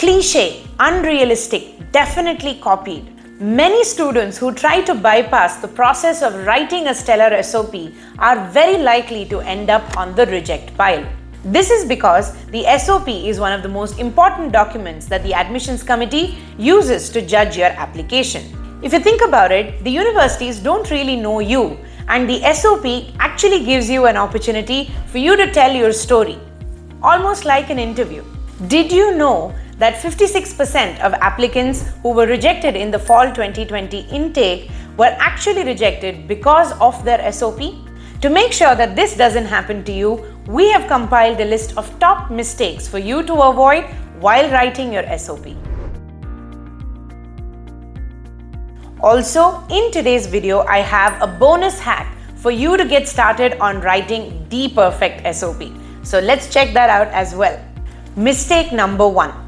Cliché, unrealistic, definitely copied. Many students who try to bypass the process of writing a stellar SOP are very likely to end up on the reject pile. This is because the SOP is one of the most important documents that the admissions committee uses to judge your application. If you think about it, the universities don't really know you, and the SOP actually gives you an opportunity for you to tell your story, almost like an interview. Did you know that 56% of applicants who were rejected in the fall 2020 intake were actually rejected because of their SOP? To make sure that this doesn't happen to you, we have compiled a list of top mistakes for you to avoid while writing your SOP. Also, in today's video, I have a bonus hack for you to get started on writing the perfect SOP. So let's check that out as well. Mistake number 1.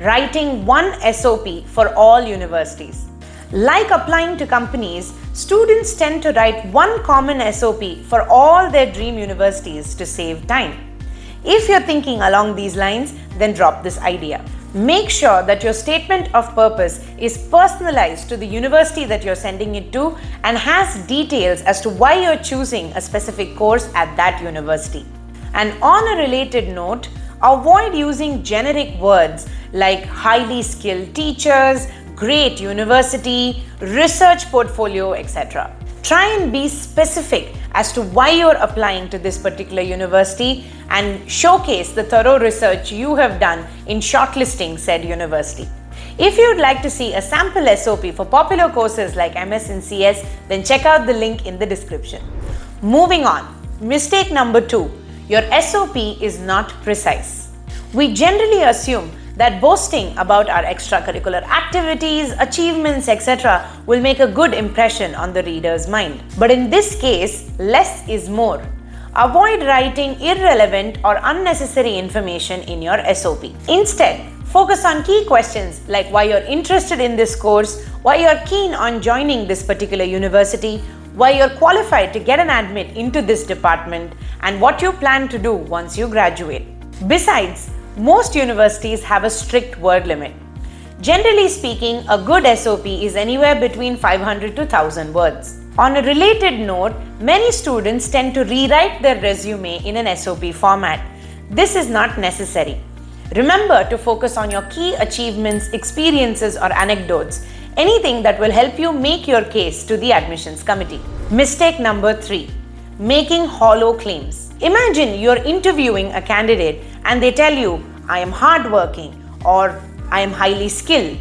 Writing one SOP for all universities. Like applying to companies, students tend to write one common SOP for all their dream universities to save time. If you're thinking along these lines, then drop this idea. Make sure that your statement of purpose is personalized to the university that you're sending it to and has details as to why you're choosing a specific course at that university. And on a related note, avoid using generic words like highly skilled teachers, great university, research portfolio, etc. Try and be specific as to why you're applying to this particular university and showcase the thorough research you have done in shortlisting said university. If you'd like to see a sample SOP for popular courses like MS and CS, then check out the link in the description. Moving on, mistake number 2, your SOP is not precise. We generally assume that boasting about our extracurricular activities, achievements, etc. will make a good impression on the reader's mind. But in this case, less is more. Avoid writing irrelevant or unnecessary information in your SOP. Instead, focus on key questions like why you're interested in this course, why you're keen on joining this particular university, why you're qualified to get an admit into this department, and what you plan to do once you graduate. Besides, most universities have a strict word limit. Generally speaking, a good SOP is anywhere between 500 to 1000 words. On a related note, many students tend to rewrite their resume in an SOP format. This is not necessary. Remember to focus on your key achievements, experiences, or anecdotes, anything that will help you make your case to the admissions committee. Mistake number 3. Making hollow claims. Imagine you're interviewing a candidate and they tell you, I am hardworking or I am highly skilled.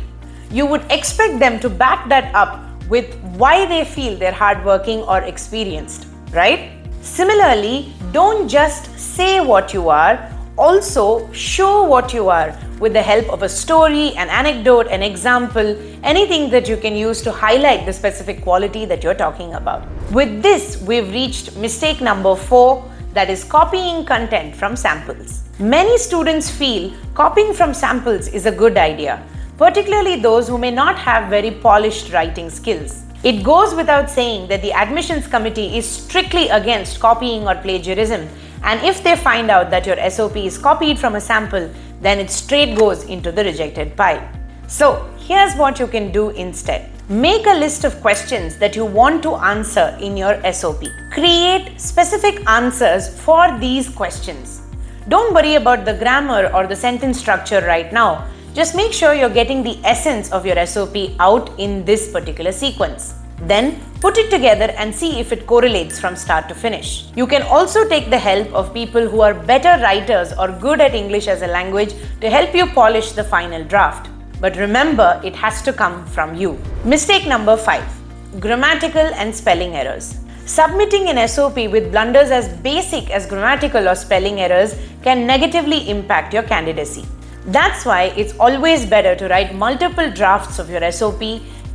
You would expect them to back that up with why they feel they're hardworking or experienced, right? Similarly, don't just say what you are, also show what you are with the help of a story, an anecdote, an example, anything that you can use to highlight the specific quality that you're talking about. With this, we've reached mistake number 4, that is copying content from samples. Many students feel copying from samples is a good idea, particularly those who may not have very polished writing skills. It goes without saying that the admissions committee is strictly against copying or plagiarism, and if they find out that your SOP is copied from a sample, then it straight goes into the rejected pile. So here's what you can do instead. Make a list of questions that you want to answer in your SOP. Create specific answers for these questions. Don't worry about the grammar or the sentence structure right now. Just make sure you're getting the essence of your SOP out in this particular sequence. Then put it together and see if it correlates from start to finish. You can also take the help of people who are better writers or good at English as a language to help you polish the final draft. But remember, it has to come from you. Mistake number 5. Grammatical and spelling errors. Submitting an SOP with blunders as basic as grammatical or spelling errors can negatively impact your candidacy. That's why it's always better to write multiple drafts of your SOP,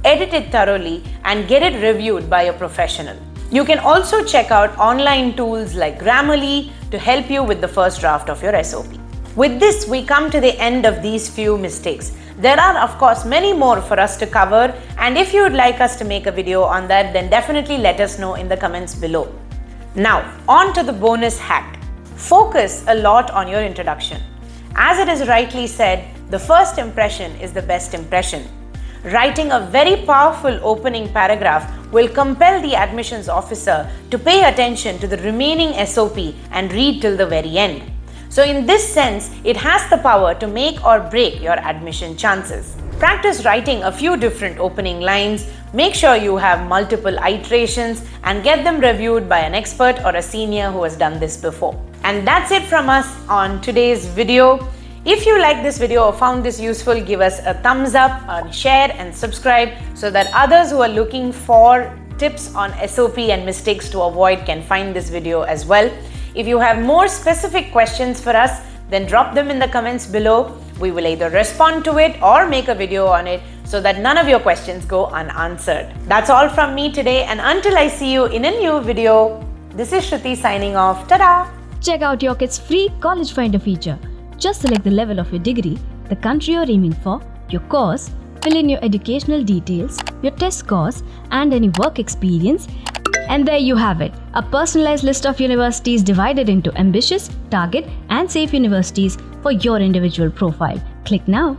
edit it thoroughly, and get it reviewed by a professional. You can also check out online tools like Grammarly to help you with the first draft of your SOP. With this, we come to the end of these few mistakes. There are, of course, many more for us to cover, and if you would like us to make a video on that, then definitely let us know in the comments below. Now, on to the bonus hack. Focus a lot on your introduction. As it is rightly said, the first impression is the best impression. Writing a very powerful opening paragraph will compel the admissions officer to pay attention to the remaining SOP and read till the very end. So in this sense, it has the power to make or break your admission chances. Practice writing a few different opening lines, make sure you have multiple iterations and get them reviewed by an expert or a senior who has done this before. And that's it from us on today's video. If you like this video or found this useful, give us a thumbs up, share and subscribe so that others who are looking for tips on SOP and mistakes to avoid can find this video as well. If you have more specific questions for us, then drop them in the comments below. We will either respond to it or make a video on it so that none of your questions go unanswered. That's all from me today, and until I see you in a new video, this is Shruti signing off. Ta-da! Check out Yocket's free College Finder feature. Just select the level of your degree, the country you're aiming for, your course, fill in your educational details, your test scores, and any work experience, and there you have it, a personalized list of universities divided into ambitious, target, and safe universities for your individual profile. Click now.